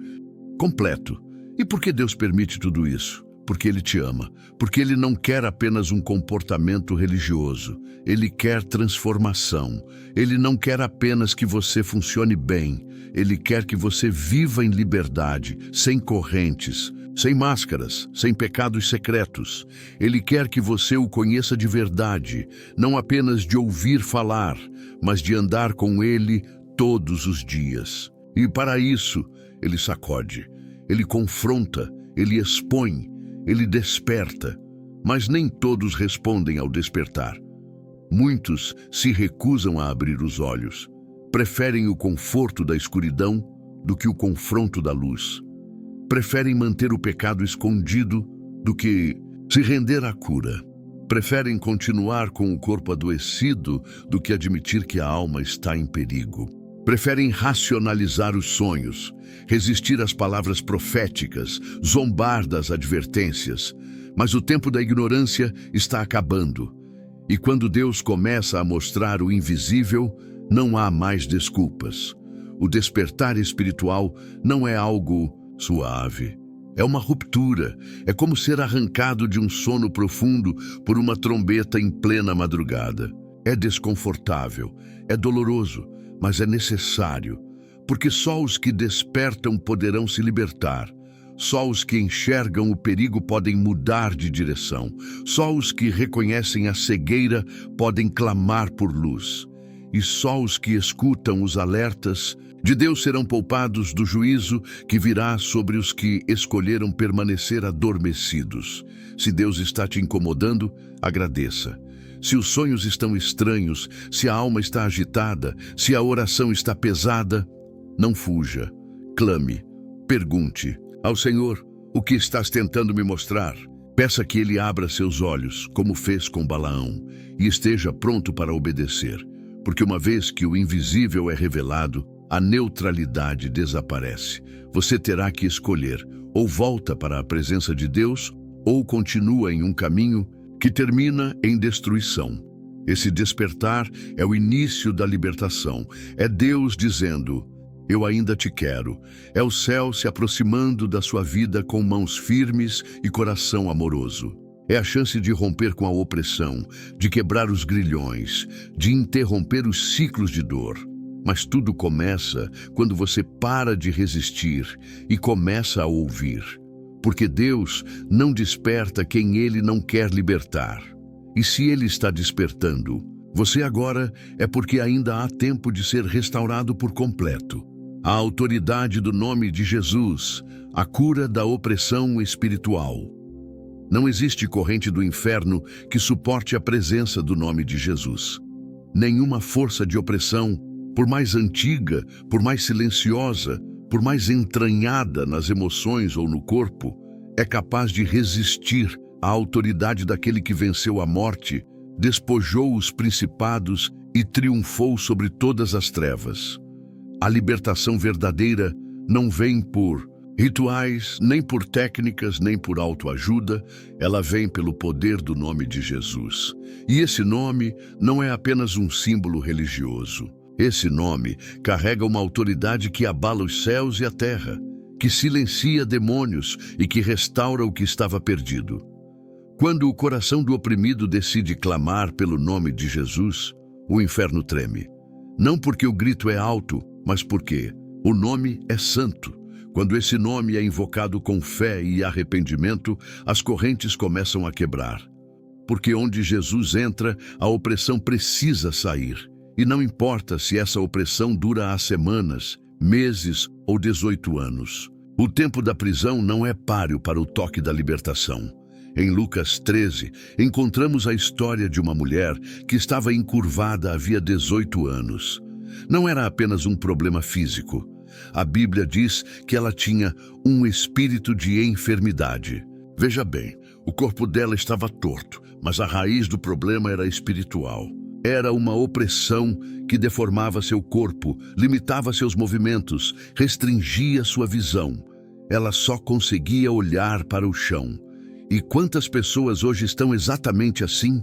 completo. E por que Deus permite tudo isso? porque Ele te ama, porque Ele não quer apenas um comportamento religioso, Ele quer transformação. Ele não quer apenas que você funcione bem, Ele quer que você viva em liberdade, sem correntes, sem máscaras, sem pecados secretos. Ele quer que você o conheça de verdade, não apenas de ouvir falar, mas de andar com Ele todos os dias. E para isso, Ele sacode, Ele confronta, Ele expõe, Ele desperta. Mas nem todos respondem ao despertar. Muitos se recusam a abrir os olhos, preferem o conforto da escuridão do que o confronto da luz. Preferem manter o pecado escondido do que se render à cura. Preferem continuar com o corpo adoecido do que admitir que a alma está em perigo. Preferem racionalizar os sonhos, resistir às palavras proféticas, zombar das advertências. Mas o tempo da ignorância está acabando. E quando Deus começa a mostrar o invisível, não há mais desculpas. O despertar espiritual não é algo suave. É uma ruptura. É como ser arrancado de um sono profundo por uma trombeta em plena madrugada. É desconfortável, é doloroso, mas é necessário, porque só os que despertam poderão se libertar. Só os que enxergam o perigo podem mudar de direção. Só os que reconhecem a cegueira podem clamar por luz. E só os que escutam os alertas de Deus serão poupados do juízo que virá sobre os que escolheram permanecer adormecidos. Se Deus está te incomodando, agradeça. Se os sonhos estão estranhos, se a alma está agitada, se a oração está pesada, não fuja. Clame, pergunte ao Senhor: o que estás tentando me mostrar? Peça que Ele abra seus olhos, como fez com Balaão, e esteja pronto para obedecer. Porque uma vez que o invisível é revelado, a neutralidade desaparece. Você terá que escolher: ou volta para a presença de Deus, ou continua em um caminho que termina em destruição. Esse despertar é o início da libertação. É Deus dizendo: eu ainda te quero. É o céu se aproximando da sua vida com mãos firmes e coração amoroso. É a chance de romper com a opressão, de quebrar os grilhões, de interromper os ciclos de dor. Mas tudo começa quando você para de resistir e começa a ouvir. Porque Deus não desperta quem Ele não quer libertar. E se Ele está despertando você agora, é porque ainda há tempo de ser restaurado por completo. A autoridade do nome de Jesus, a cura da opressão espiritual. Não existe corrente do inferno que suporte a presença do nome de Jesus. Nenhuma força de opressão, por mais antiga, por mais silenciosa, por mais entranhada nas emoções ou no corpo, é capaz de resistir à autoridade daquele que venceu a morte, despojou os principados e triunfou sobre todas as trevas. A libertação verdadeira não vem por rituais, nem por técnicas, nem por autoajuda. Ela vem pelo poder do nome de Jesus. E esse nome não é apenas um símbolo religioso. Esse nome carrega uma autoridade que abala os céus e a terra, que silencia demônios e que restaura o que estava perdido. Quando o coração do oprimido decide clamar pelo nome de Jesus, o inferno treme. Não porque o grito é alto, mas porque o nome é santo. Quando esse nome é invocado com fé e arrependimento, as correntes começam a quebrar. Porque onde Jesus entra, a opressão precisa sair. E não importa se essa opressão dura há semanas, meses ou 18 anos. O tempo da prisão não é páreo para o toque da libertação. Em Lucas 13, encontramos a história de uma mulher que estava encurvada havia 18 anos. Não era apenas um problema físico. A Bíblia diz que ela tinha um espírito de enfermidade. Veja bem, o corpo dela estava torto, mas a raiz do problema era espiritual. Era uma opressão que deformava seu corpo, limitava seus movimentos, restringia sua visão. Ela só conseguia olhar para o chão. E quantas pessoas hoje estão exatamente assim?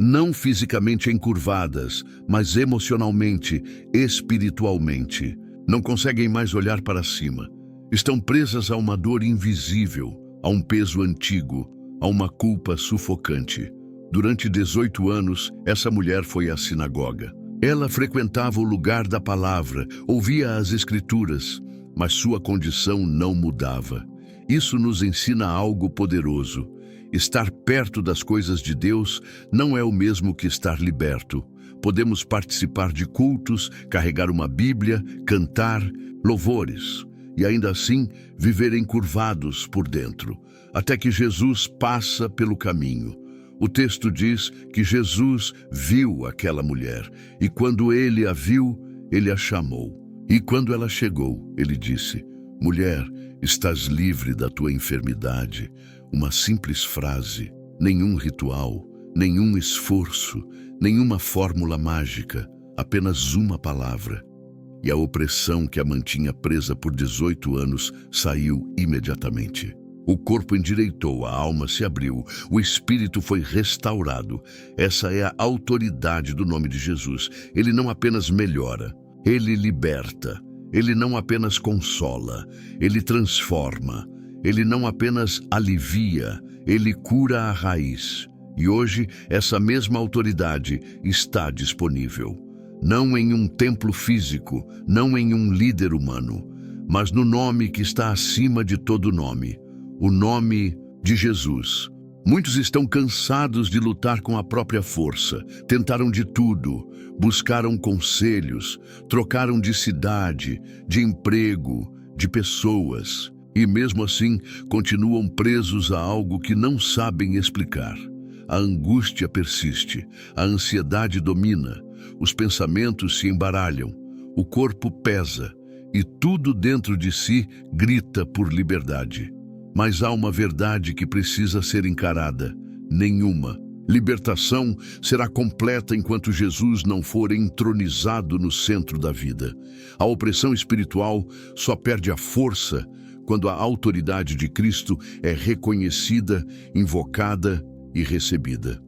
Não fisicamente encurvadas, mas emocionalmente, espiritualmente. Não conseguem mais olhar para cima. Estão presas a uma dor invisível, a um peso antigo, a uma culpa sufocante. Durante 18 anos, essa mulher foi à sinagoga. Ela frequentava o lugar da palavra, ouvia as Escrituras, mas sua condição não mudava. Isso nos ensina algo poderoso. Estar perto das coisas de Deus não é o mesmo que estar liberto. Podemos participar de cultos, carregar uma Bíblia, cantar louvores e ainda assim viver encurvados por dentro, até que Jesus passa pelo caminho. O texto diz que Jesus viu aquela mulher e quando ele a viu, ele a chamou. E quando ela chegou, ele disse: "Mulher, estás livre da tua enfermidade." Uma simples frase, nenhum ritual, nenhum esforço, nenhuma fórmula mágica, apenas uma palavra. E a opressão que a mantinha presa por 18 anos saiu imediatamente. O corpo endireitou, a alma se abriu, o espírito foi restaurado. Essa é a autoridade do nome de Jesus. Ele não apenas melhora, ele liberta. Ele não apenas consola, ele transforma. Ele não apenas alivia, ele cura a raiz. E hoje, essa mesma autoridade está disponível. Não em um templo físico, não em um líder humano, mas no nome que está acima de todo nome, o nome de Jesus. Muitos estão cansados de lutar com a própria força, tentaram de tudo, buscaram conselhos, trocaram de cidade, de emprego, de pessoas. E mesmo assim, continuam presos a algo que não sabem explicar. A angústia persiste, a ansiedade domina, os pensamentos se embaralham, o corpo pesa e tudo dentro de si grita por liberdade. Mas há uma verdade que precisa ser encarada: nenhuma libertação será completa enquanto Jesus não for entronizado no centro da vida. A opressão espiritual só perde a força quando a autoridade de Cristo é reconhecida, invocada e recebida.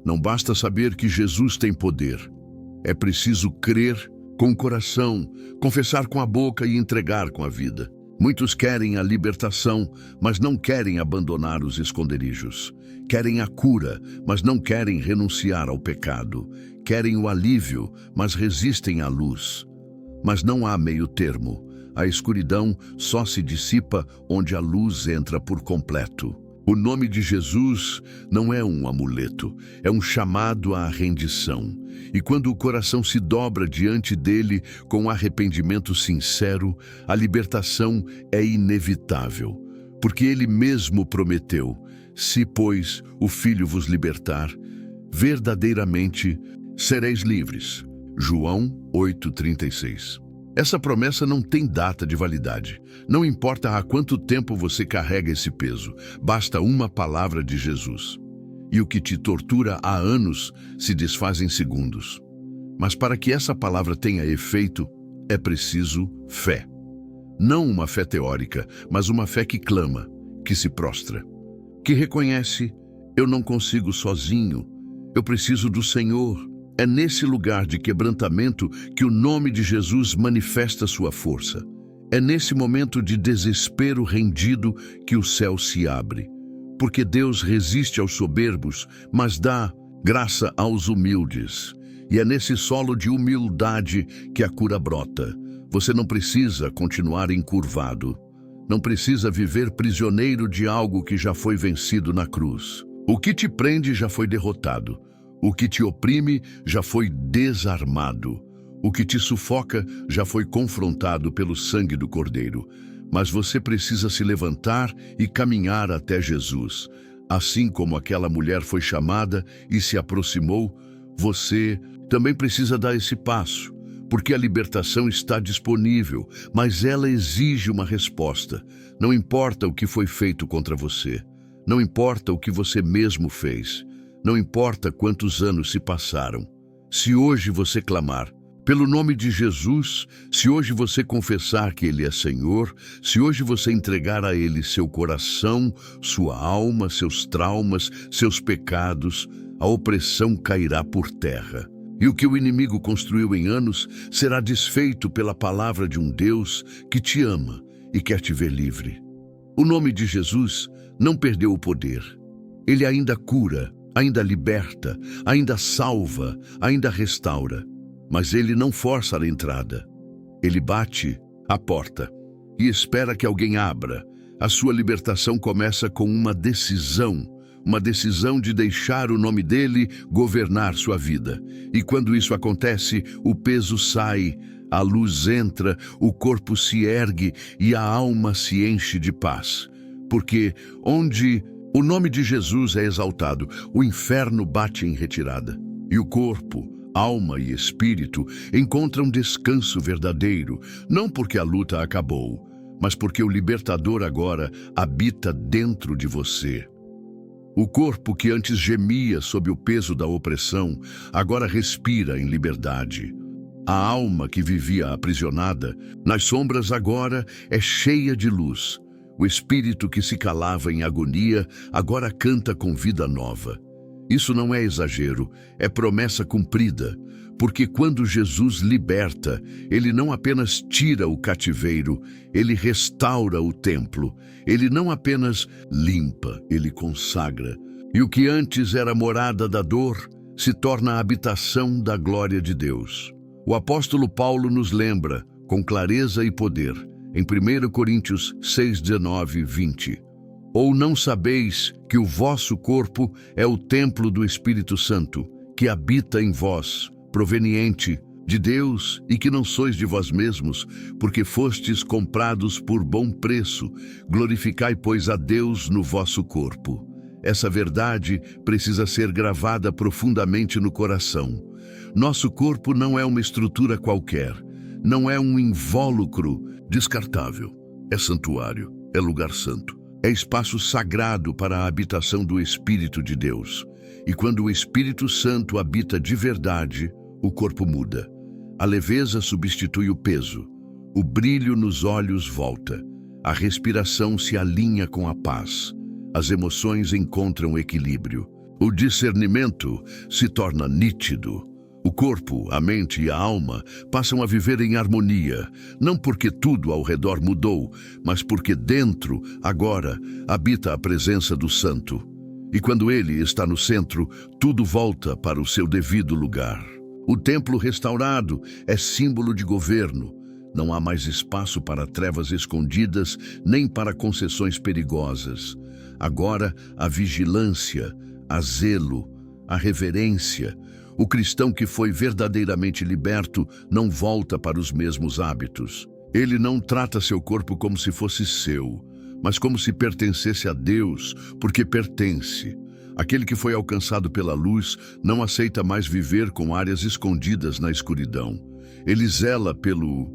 Não basta saber que Jesus tem poder. É preciso crer com o coração, confessar com a boca e entregar com a vida. Muitos querem a libertação, mas não querem abandonar os esconderijos. Querem a cura, mas não querem renunciar ao pecado. Querem o alívio, mas resistem à luz. Mas não há meio termo. A escuridão só se dissipa onde a luz entra por completo. O nome de Jesus não é um amuleto, é um chamado à rendição. E quando o coração se dobra diante dele com arrependimento sincero, a libertação é inevitável, porque ele mesmo prometeu: "Se, pois, o Filho vos libertar, verdadeiramente sereis livres." João 8,36. Essa promessa não tem data de validade. Não importa há quanto tempo você carrega esse peso, basta uma palavra de Jesus. E o que te tortura há anos se desfaz em segundos. Mas para que essa palavra tenha efeito, é preciso fé. Não uma fé teórica, mas uma fé que clama, que se prostra, que reconhece: eu não consigo sozinho, eu preciso do Senhor. É nesse lugar de quebrantamento que o nome de Jesus manifesta sua força. É nesse momento de desespero rendido que o céu se abre. Porque Deus resiste aos soberbos, mas dá graça aos humildes. E é nesse solo de humildade que a cura brota. Você não precisa continuar encurvado. Não precisa viver prisioneiro de algo que já foi vencido na cruz. O que te prende já foi derrotado. O que te oprime já foi desarmado. O que te sufoca já foi confrontado pelo sangue do Cordeiro. Mas você precisa se levantar e caminhar até Jesus. Assim como aquela mulher foi chamada e se aproximou, você também precisa dar esse passo, porque a libertação está disponível, mas ela exige uma resposta. Não importa o que foi feito contra você. Não importa o que você mesmo fez. Não importa quantos anos se passaram. Se hoje você clamar pelo nome de Jesus, se hoje você confessar que Ele é Senhor, se hoje você entregar a Ele seu coração, sua alma, seus traumas, seus pecados, a opressão cairá por terra. E o que o inimigo construiu em anos será desfeito pela palavra de um Deus que te ama e quer te ver livre. O nome de Jesus não perdeu o poder. Ele ainda cura, ainda liberta, ainda salva, ainda restaura. Mas ele não força a entrada. Ele bate a porta e espera que alguém abra. A sua libertação começa com uma decisão de deixar o nome dele governar sua vida. E quando isso acontece, o peso sai, a luz entra, o corpo se ergue e a alma se enche de paz. Porque onde o nome de Jesus é exaltado, o inferno bate em retirada. E o corpo, alma e espírito encontram descanso verdadeiro, não porque a luta acabou, mas porque o libertador agora habita dentro de você. O corpo que antes gemia sob o peso da opressão, agora respira em liberdade. A alma que vivia aprisionada, nas sombras agora é cheia de luz. O espírito que se calava em agonia, agora canta com vida nova. Isso não é exagero, é promessa cumprida. Porque quando Jesus liberta, ele não apenas tira o cativeiro, ele restaura o templo. Ele não apenas limpa, ele consagra. E o que antes era morada da dor, se torna a habitação da glória de Deus. O apóstolo Paulo nos lembra, com clareza e poder, em 1 Coríntios 6, 19 e 20. Ou não sabeis que o vosso corpo é o templo do Espírito Santo, que habita em vós, proveniente de Deus, e que não sois de vós mesmos, porque fostes comprados por bom preço. Glorificai, pois, a Deus no vosso corpo. Essa verdade precisa ser gravada profundamente no coração. Nosso corpo não é uma estrutura qualquer, não é um invólucro descartável. É santuário, é lugar santo, é espaço sagrado para a habitação do Espírito de Deus. E quando o Espírito Santo habita de verdade, o corpo muda. A leveza substitui o peso. O brilho nos olhos volta. A respiração se alinha com a paz. As emoções encontram equilíbrio. O discernimento se torna nítido. O corpo, a mente e a alma passam a viver em harmonia, não porque tudo ao redor mudou, mas porque dentro, agora, habita a presença do Santo. E quando ele está no centro, tudo volta para o seu devido lugar. O templo restaurado é símbolo de governo. Não há mais espaço para trevas escondidas, nem para concessões perigosas. Agora, a vigilância, a zelo, a reverência. O cristão que foi verdadeiramente liberto não volta para os mesmos hábitos. Ele não trata seu corpo como se fosse seu, mas como se pertencesse a Deus, porque pertence. Aquele que foi alcançado pela luz não aceita mais viver com áreas escondidas na escuridão. Ele zela pelo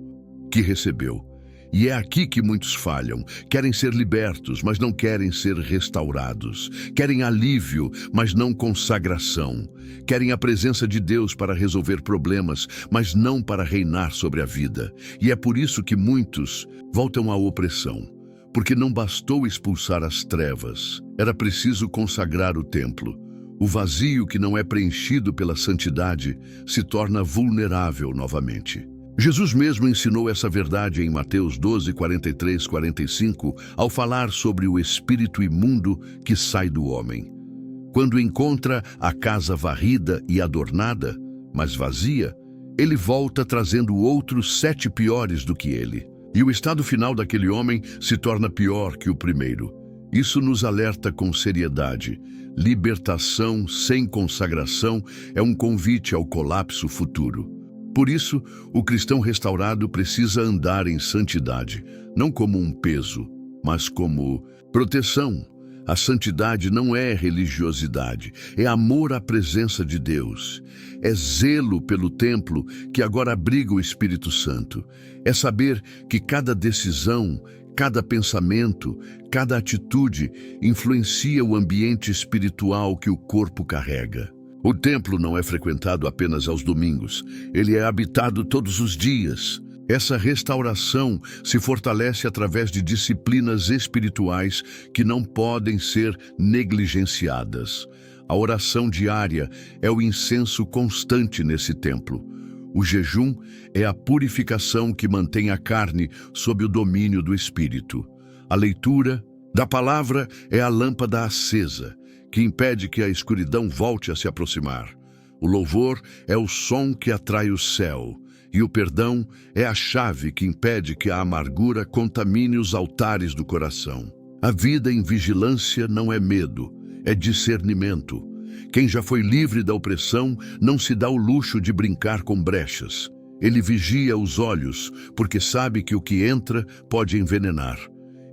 que recebeu. E é aqui que muitos falham. Querem ser libertos, mas não querem ser restaurados. Querem alívio, mas não consagração. Querem a presença de Deus para resolver problemas, mas não para reinar sobre a vida. E é por isso que muitos voltam à opressão. Porque não bastou expulsar as trevas, era preciso consagrar o templo. O vazio que não é preenchido pela santidade se torna vulnerável novamente. Jesus mesmo ensinou essa verdade em Mateus 12, 43, 45, ao falar sobre o espírito imundo que sai do homem. Quando encontra a casa varrida e adornada, mas vazia, ele volta trazendo outros 7 piores do que ele. E o estado final daquele homem se torna pior que o primeiro. Isso nos alerta com seriedade. Libertação sem consagração é um convite ao colapso futuro. Por isso, o cristão restaurado precisa andar em santidade, não como um peso, mas como proteção. A santidade não é religiosidade, é amor à presença de Deus. É zelo pelo templo que agora abriga o Espírito Santo. É saber que cada decisão, cada pensamento, cada atitude influencia o ambiente espiritual que o corpo carrega. O templo não é frequentado apenas aos domingos, ele é habitado todos os dias. Essa restauração se fortalece através de disciplinas espirituais que não podem ser negligenciadas. A oração diária é o incenso constante nesse templo. O jejum é a purificação que mantém a carne sob o domínio do Espírito. A leitura Da palavra é a lâmpada acesa, que impede que a escuridão volte a se aproximar. O louvor é o som que atrai o céu, e o perdão é a chave que impede que a amargura contamine os altares do coração. A vida em vigilância não é medo, é discernimento. Quem já foi livre da opressão não se dá o luxo de brincar com brechas. Ele vigia os olhos, porque sabe que o que entra pode envenenar.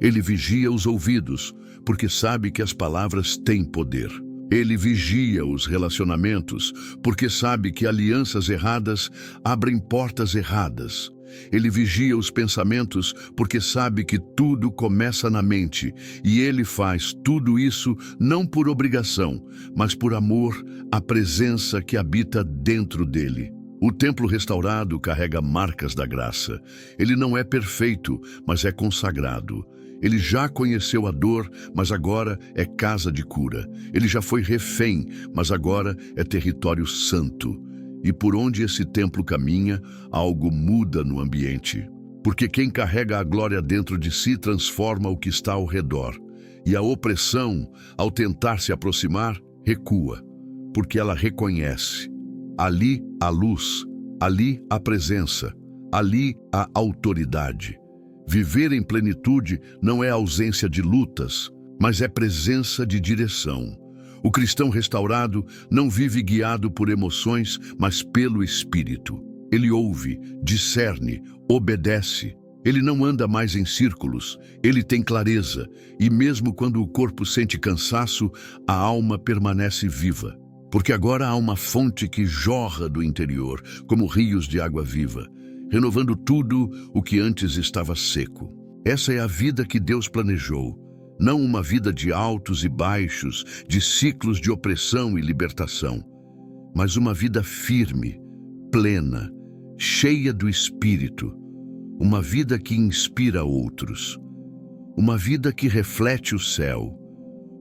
Ele vigia os ouvidos, porque sabe que as palavras têm poder. Ele vigia os relacionamentos, porque sabe que alianças erradas abrem portas erradas. Ele vigia os pensamentos, porque sabe que tudo começa na mente, e ele faz tudo isso não por obrigação, mas por amor à presença que habita dentro dele. O templo restaurado carrega marcas da graça. Ele não é perfeito, mas é consagrado. Ele já conheceu a dor, mas agora é casa de cura. Ele já foi refém, mas agora é território santo. E por onde esse templo caminha, algo muda no ambiente. Porque quem carrega a glória dentro de si transforma o que está ao redor. E a opressão, ao tentar se aproximar, recua, porque ela reconhece. Ali a luz, ali a presença, ali a autoridade. Viver em plenitude não é ausência de lutas, mas é presença de direção. O cristão restaurado não vive guiado por emoções, mas pelo Espírito. Ele ouve, discerne, obedece. Ele não anda mais em círculos, ele tem clareza, e mesmo quando o corpo sente cansaço, a alma permanece viva. Porque agora há uma fonte que jorra do interior, como rios de água viva, renovando tudo o que antes estava seco. Essa é a vida que Deus planejou. Não uma vida de altos e baixos, de ciclos de opressão e libertação, mas uma vida firme, plena, cheia do Espírito, uma vida que inspira outros, uma vida que reflete o céu,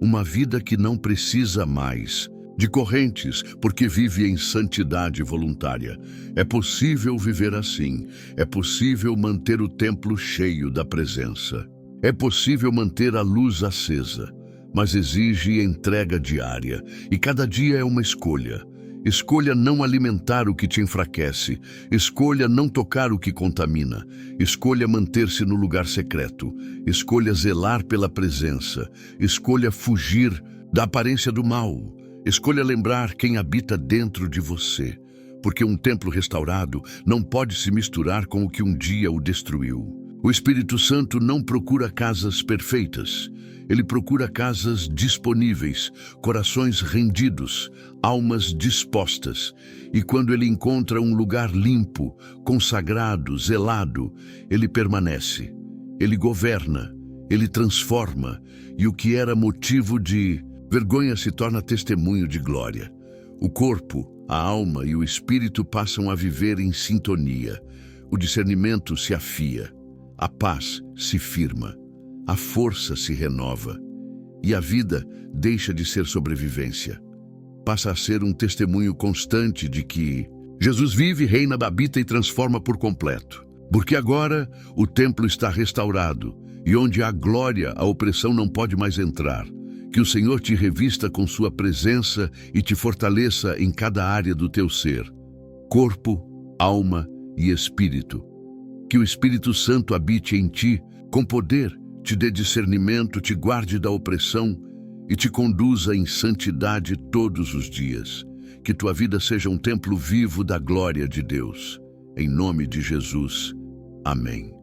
uma vida que não precisa mais de correntes, porque vive em santidade voluntária. É possível viver assim, é possível manter o templo cheio da presença. É possível manter a luz acesa, mas exige entrega diária, e cada dia é uma escolha. Escolha não alimentar o que te enfraquece, escolha não tocar o que contamina, escolha manter-se no lugar secreto, escolha zelar pela presença, escolha fugir da aparência do mal, escolha lembrar quem habita dentro de você, porque um templo restaurado não pode se misturar com o que um dia o destruiu. O Espírito Santo não procura casas perfeitas. Ele procura casas disponíveis, corações rendidos, almas dispostas. E quando ele encontra um lugar limpo, consagrado, zelado, ele permanece. Ele governa, ele transforma. E o que era motivo de vergonha se torna testemunho de glória. O corpo, a alma e o espírito passam a viver em sintonia. O discernimento se afia. A paz se firma, a força se renova e a vida deixa de ser sobrevivência. Passa a ser um testemunho constante de que Jesus vive, reina, habita e transforma por completo. Porque agora o templo está restaurado e onde há glória, a opressão não pode mais entrar. Que o Senhor te revista com sua presença e te fortaleça em cada área do teu ser, corpo, alma e espírito. Que o Espírito Santo habite em ti, com poder, te dê discernimento, te guarde da opressão e te conduza em santidade todos os dias. Que tua vida seja um templo vivo da glória de Deus. Em nome de Jesus. Amém.